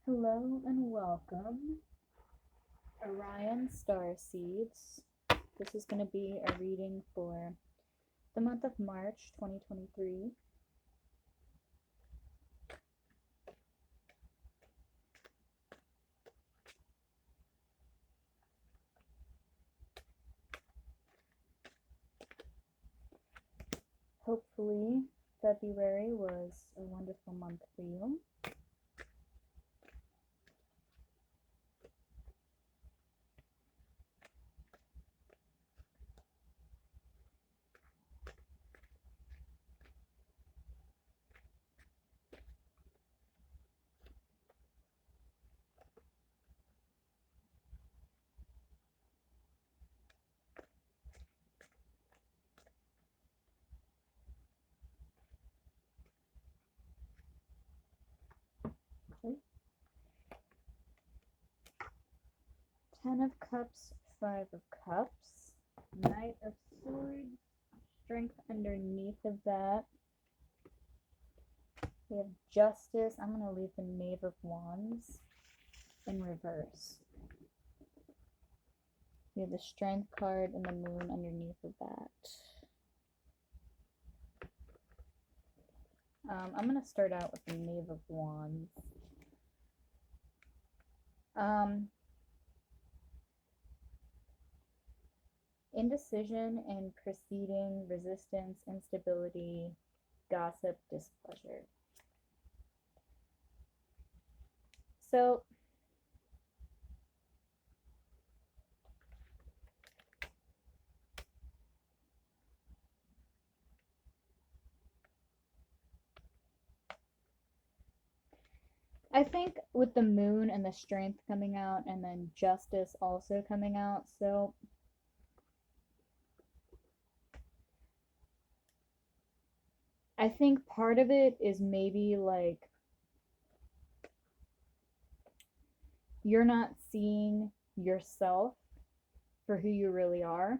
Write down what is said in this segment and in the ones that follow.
Hello and welcome, Orion starseeds. This is going to be a reading for the month of March 2023. Hopefully, February was a wonderful month for you. Okay. 10 of Cups, 5 of Cups, Knight of Swords, Strength underneath of that. We have Justice. I'm going to leave the Knave of Wands in reverse. We have the Strength card and the Moon underneath of that. I'm going to start out with the Knave of Wands. Indecision and proceeding, resistance, instability, gossip, displeasure. So, I think with the Moon and the Strength coming out and then Justice also coming out, so I think part of it is maybe like you're not seeing yourself for who you really are.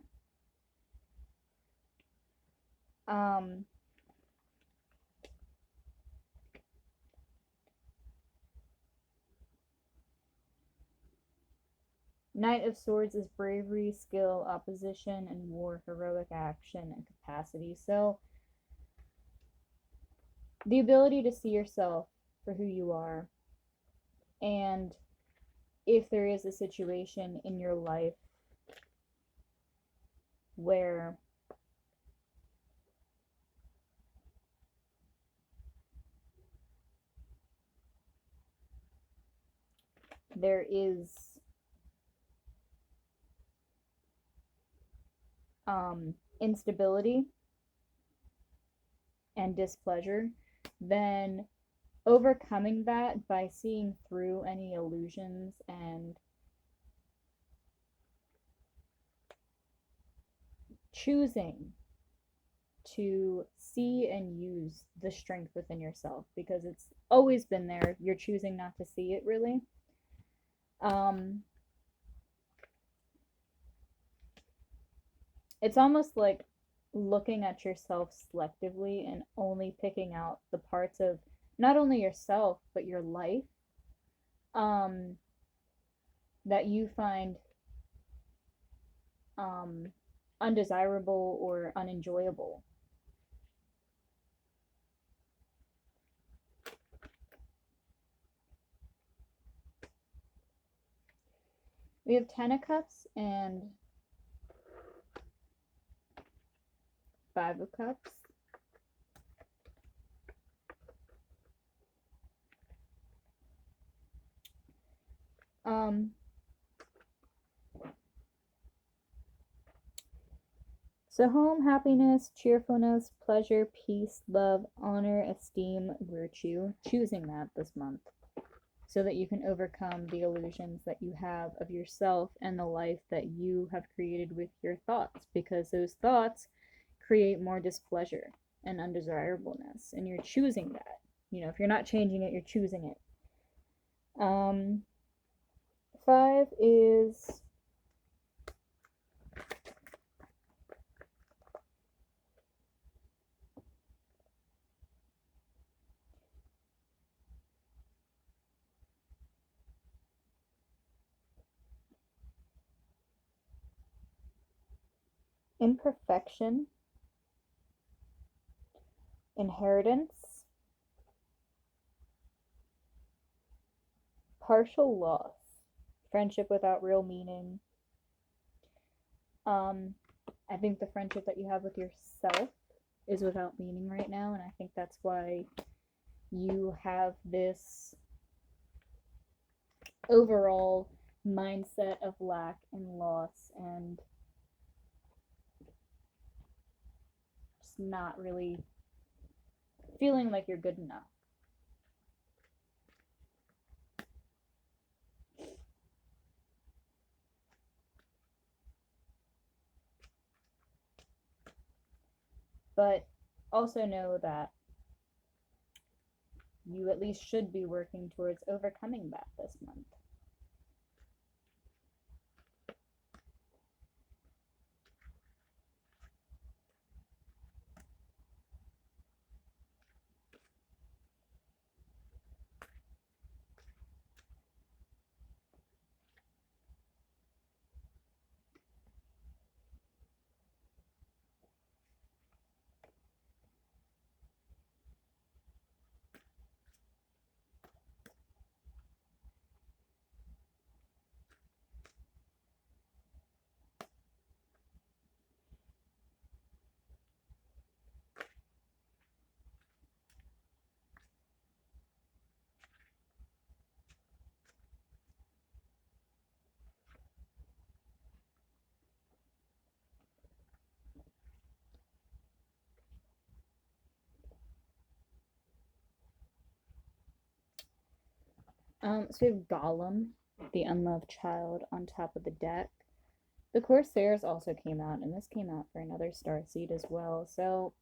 Knight of Swords is bravery, skill, opposition, and war, heroic action, and capacity. So, the ability to see yourself for who you are, and if there is a situation in your life where there is instability and displeasure, then overcoming that by seeing through any illusions and choosing to see and use the strength within yourself, because it's always been there. You're choosing not to see it, really. It's almost like looking at yourself selectively and only picking out the parts of not only yourself but your life that you find undesirable or unenjoyable. We have 10 of Cups and 5 of Cups. So home, happiness, cheerfulness, pleasure, peace, love, honor, esteem, virtue. Choosing that this month so that you can overcome the illusions that you have of yourself and the life that you have created with your thoughts, because those thoughts create more displeasure and undesirableness, and you're choosing that. You know, if you're not changing it, you're choosing it. 5 is imperfection, inheritance, partial loss, friendship without real meaning. I think the friendship that you have with yourself is without meaning right now, and I think that's why you have this overall mindset of lack and loss and just not really feeling like you're good enough. But also know that you at least should be working towards overcoming that this month. So we have Gollum, the unloved child, on top of the deck. The Corsairs also came out, and this came out for another starseed as well. So,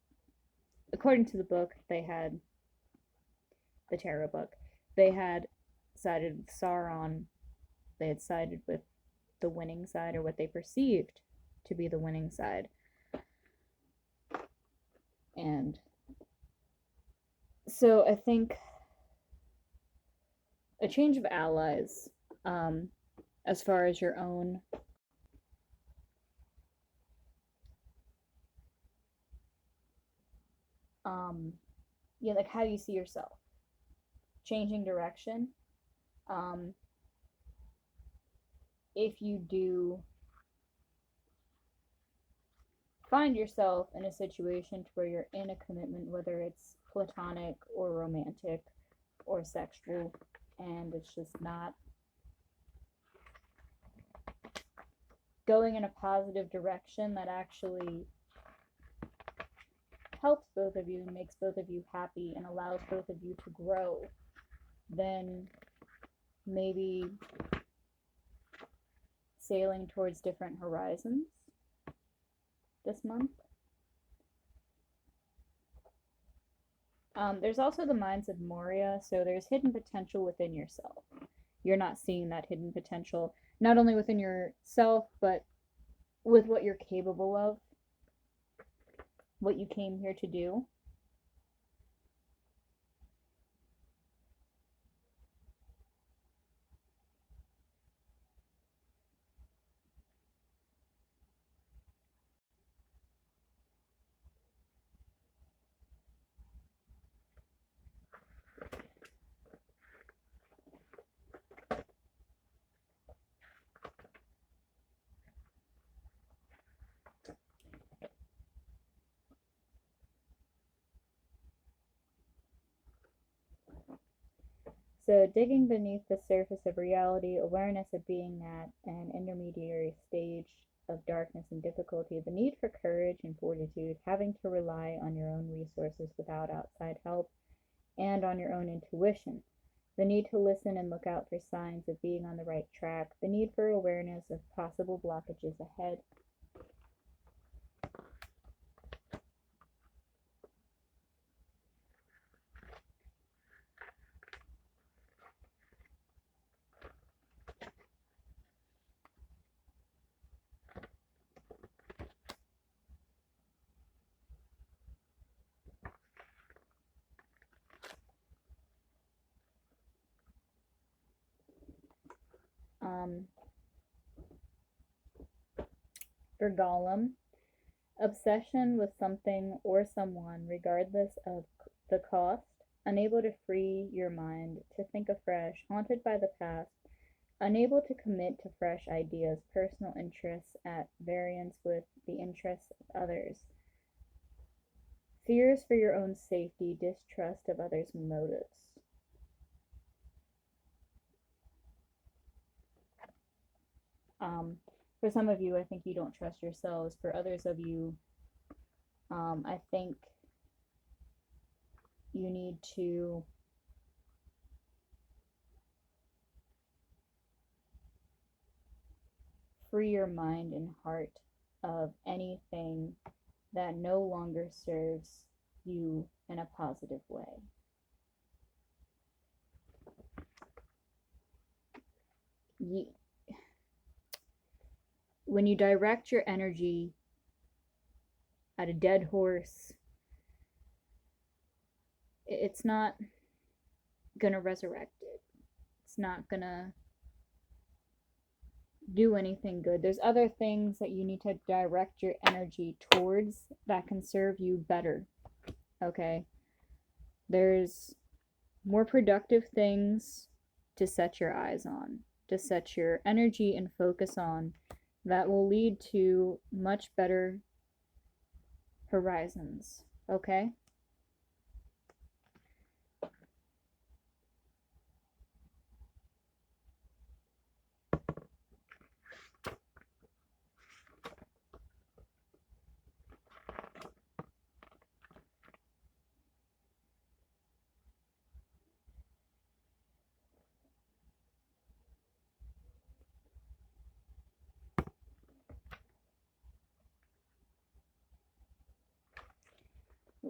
according to the book, they had the tarot book. They had sided with Sauron. They had sided with the winning side, or what they perceived to be the winning side. And so I think a change of allies, as far as your own yeah, like how you see yourself, changing direction. Um, if you do find yourself in a situation to where you're in a commitment, whether it's platonic or romantic or sexual, and it's just not going in a positive direction that actually helps both of you and makes both of you happy and allows both of you to grow, then maybe sailing towards different horizons this month. There's also the Mines of Moria, so there's hidden potential within yourself. You're not seeing that hidden potential, not only within yourself, but with what you're capable of, what you came here to do. So, digging beneath the surface of reality, awareness of being at an intermediary stage of darkness and difficulty, the need for courage and fortitude, having to rely on your own resources without outside help, and on your own intuition, the need to listen and look out for signs of being on the right track, the need for awareness of possible blockages ahead. For Gollum, Obsession with something or someone, regardless of the cost, unable to free your mind to think afresh, haunted by the past, unable to commit to fresh ideas, personal interests at variance with the interests of others, fears for your own safety, distrust of others' motives. For some of you, I think you don't trust yourselves. For others of you, I think you need to free your mind and heart of anything that no longer serves you in a positive way. When you direct your energy at a dead horse, it's not gonna resurrect it. It's not gonna do anything good. There's other things that you need to direct your energy towards that can serve you better. Okay? There's more productive things to set your eyes on, to set your energy and focus on, that will lead to much better horizons. Okay?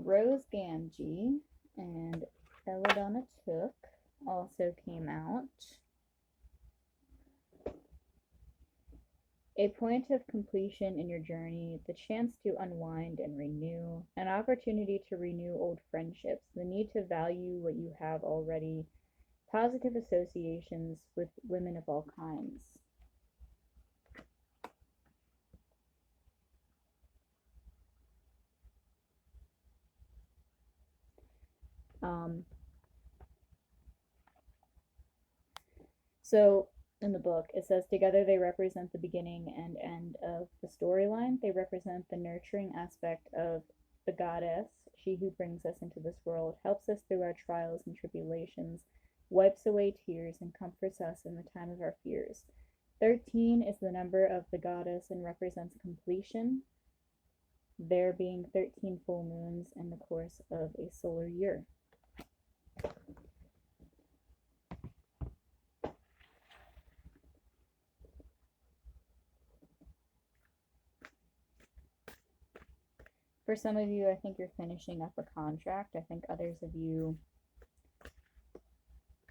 Rose Gamgee and Belladonna Took also came out. A point of completion in your journey, the chance to unwind and renew, an opportunity to renew old friendships, the need to value what you have already, positive associations with women of all kinds. So in the book, it says together they represent the beginning and end of the storyline. They represent the nurturing aspect of the goddess, she who brings us into this world, helps us through our trials and tribulations, wipes away tears, and comforts us in the time of our fears. 13 is the number of the goddess and represents completion, there being 13 full moons in the course of a solar year. For some of you, I think you're finishing up a contract. I think others of you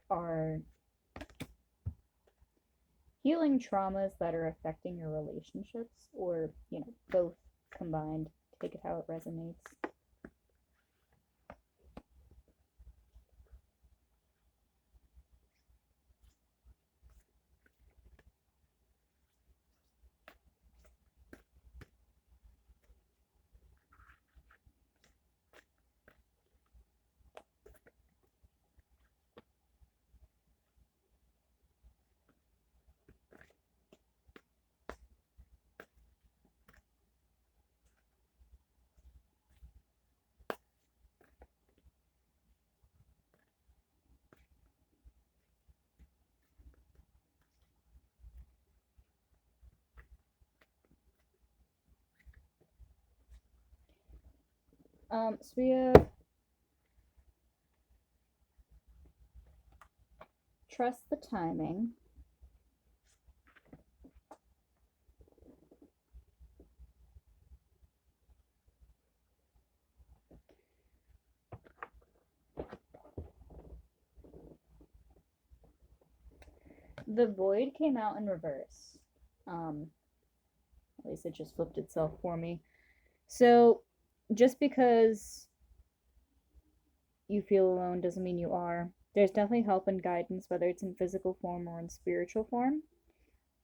are healing traumas that are affecting your relationships, or, both combined. Take it how it resonates. So we have trust the timing. The Void came out in reverse. At least it just flipped itself for me. So just because you feel alone doesn't mean you are. There's definitely help and guidance, whether it's in physical form or in spiritual form.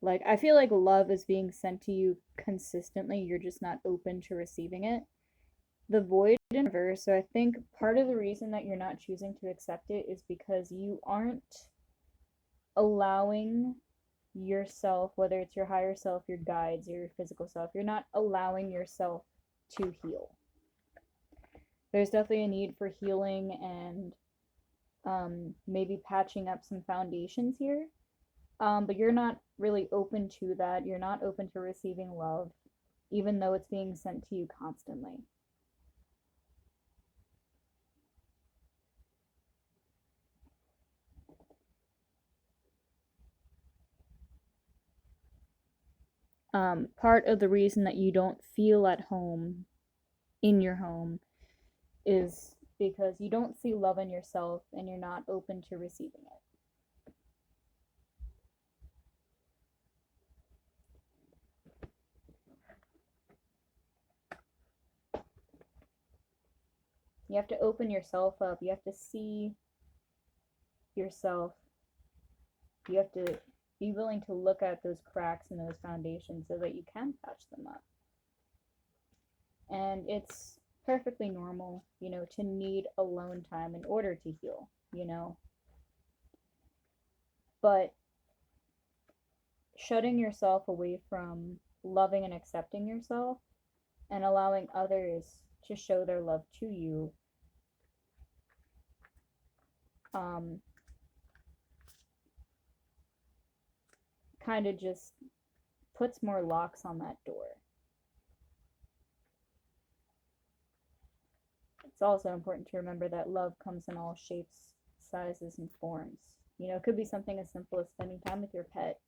Like, I feel like love is being sent to you consistently, you're just not open to receiving it. The void in reverse, so I think part of the reason that you're not choosing to accept it is because you aren't allowing yourself, whether it's your higher self, your guides, or your physical self, you're not allowing yourself to heal. There's definitely a need for healing and maybe patching up some foundations here. But you're not really open to that. You're not open to receiving love, even though it's being sent to you constantly. Part of the reason that you don't feel at home in your home is because you don't see love in yourself and you're not open to receiving it. You have to open yourself up. You have to see yourself. You have to be willing to look at those cracks in those foundations so that you can patch them up. And it's perfectly normal, to need alone time in order to heal. But shutting yourself away from loving and accepting yourself and allowing others to show their love to you kind of just puts more locks on that door. It's also important to remember that love comes in all shapes, sizes, and forms. It could be something as simple as spending time with your pet.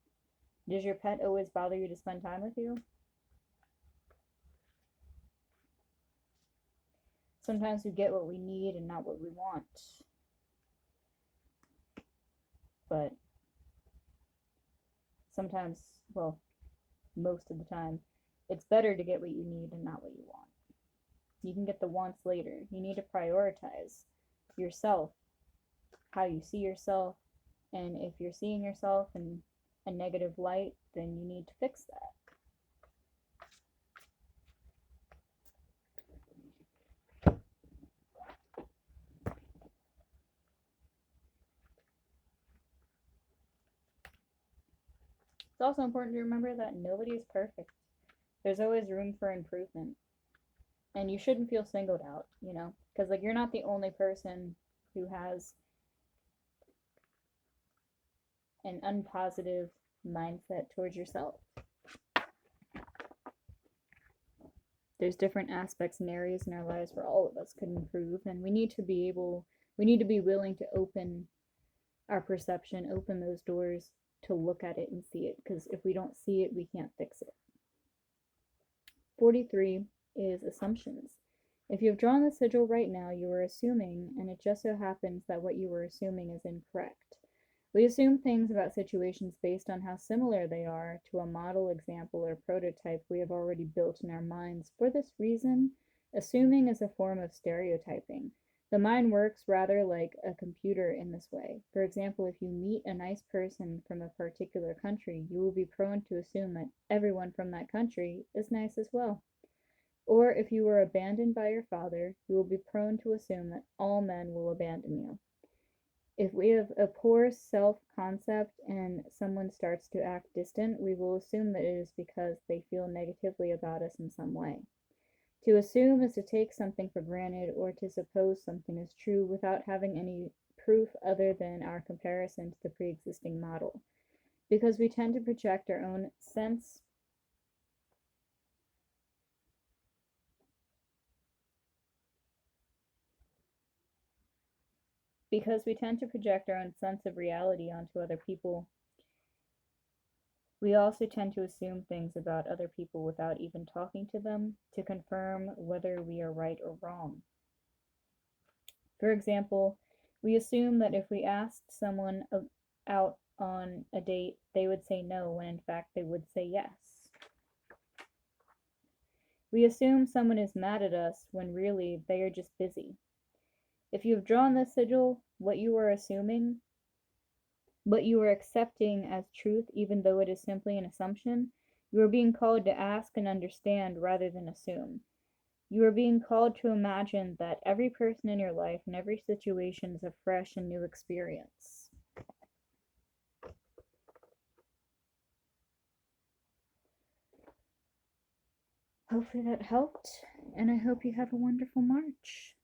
Does your pet always bother you to spend time with you? Sometimes we get what we need and not what we want. But sometimes, well, most of the time, it's better to get what you need and not what you want. You can get the wants later. You need to prioritize yourself, how you see yourself, and if you're seeing yourself in a negative light, then you need to fix that. It's also important to remember that nobody is perfect. There's always room for improvement. And you shouldn't feel singled out, because you're not the only person who has an unpositive mindset towards yourself. There's different aspects and areas in our lives where all of us could improve, and we need to be willing to open our perception, open those doors to look at it and see it, because if we don't see it, we can't fix it. 43 is assumptions. If you have drawn the sigil right now, you are assuming, and it just so happens that what you were assuming is incorrect. We assume things about situations based on how similar they are to a model, example, or prototype we have already built in our minds. For this reason, assuming is a form of stereotyping. The mind works rather like a computer in this way. For example, if you meet a nice person from a particular country, you will be prone to assume that everyone from that country is nice as well. Or if you were abandoned by your father, you will be prone to assume that all men will abandon you. If we have a poor self-concept and someone starts to act distant, we will assume that it is because they feel negatively about us in some way. To assume is to take something for granted or to suppose something is true without having any proof other than our comparison to the pre-existing model. Because we tend to project our own sense of reality onto other people, we also tend to assume things about other people without even talking to them to confirm whether we are right or wrong. For example, we assume that if we asked someone out on a date, they would say no when in fact they would say yes. We assume someone is mad at us when really they are just busy. If you have drawn this sigil, what you are assuming but you are accepting as truth even though it is simply an assumption. You are being called to ask and understand rather than assume. You are being called to imagine that every person in your life and every situation is a fresh and new experience. Hopefully that helped, and I hope you have a wonderful March.